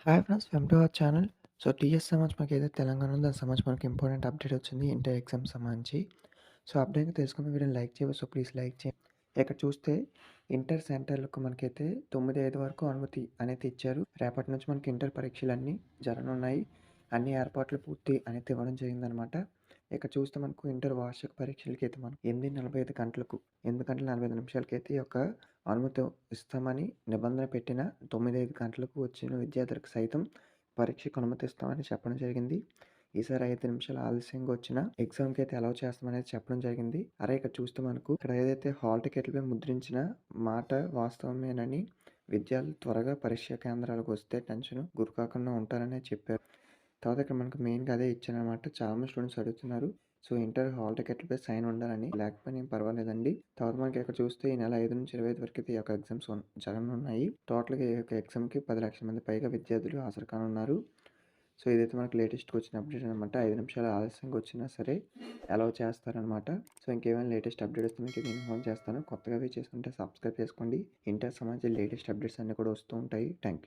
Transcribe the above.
Hi friends, welcome to our channel. So, TS సంబంధించి మనకైతే తెలంగాణ ఉందో, దానికి సంబంధించి మనకి ఇంపార్టెంట్ అప్డేట్ వచ్చింది ఇంటర్ ఎగ్జామ్స్ సంబంధించి. సో, అప్డేట్ తెలుసుకున్న వీడియోని లైక్ చేయండి. సో, ప్లీజ్ లైక్ చేయండి. ఇక్కడ చూస్తే ఇంటర్ సెంటర్‌లకు మనకైతే 9, 5 వరకు అనుమతి అనేది ఇచ్చారు. రేపటి నుంచి మనకి ఇంటర్ పరీక్షలన్నీ జరగనున్నాయి. అన్ని ఏర్పాట్లు పూర్తి అనేది ఇవ్వడం జరిగిందనమాట. ఇక్కడ చూస్తే మనకు ఇంటర్ వార్షిక పరీక్షలకైతే మనం 8:45 గంటలకు 8 గంటల 45 నిమిషాలకైతే ఈ యొక్క అనుమతి ఇస్తామని నిబంధన పెట్టిన 9, 5 గంటలకు వచ్చిన విద్యార్థులకు సైతం పరీక్షకు అనుమతిస్తామని చెప్పడం జరిగింది. ఈసారి 5 నిమిషాలు ఆలస్యంగా వచ్చిన ఎగ్జామ్‌కి అయితే అలౌ చేస్తామనేది చెప్పడం జరిగింది. ఇక్కడ చూస్తే మనకు ఇక్కడ ఏదైతే హాల్ టికెట్‌లపై ముద్రించిన మాట వాస్తవమేనని విద్యార్థులు త్వరగా పరీక్షా కేంద్రాలకు వస్తే టెన్షన్ గురికాకుండా ఉంటారని చెప్పారు. తర్వాత ఇక్కడ మనకు మెయిన్‌గా అదే ఇచ్చారనమాట. చాలామంది స్టూడెంట్స్ అడుగుతున్నారు. సో, ఇంటర్ హాల్ టికెట్‌లపై సైన్ ఉండాలని. లేకపోయినా ఏం పర్వాలేదండి. తర్వాత మనకి ఇక్కడ చూస్తే ఈ నెల 5-25 వరకైతే ఈ యొక్క ఎగ్జామ్స్ జరగనున్నాయి. టోటల్‌గా ఈ యొక్క ఎగ్జామ్‌కి 10,00,000 మంది పైగా విద్యార్థులు హాజరు కానున్నారు. సో, ఇదైతే మనకు లేటెస్ట్‌గా వచ్చిన అప్డేట్ అనమాట. 5 నిమిషాలు ఆలస్యంగా వచ్చినా సరే అలౌ చేస్తారనమాట. సో, ఇంకేమైనా లేటెస్ట్ అప్డేట్ వస్తే మీకు ఇన్ఫార్మ్ చేస్తాను. కొత్తగా చేసుకుంటే సబ్స్క్రైబ్ చేసుకోండి. ఇంటర్‌కి సంబంధించిన లేటెస్ట్ అప్డేట్స్ అన్నీ కూడా వస్తూ ఉంటాయి. Thank you.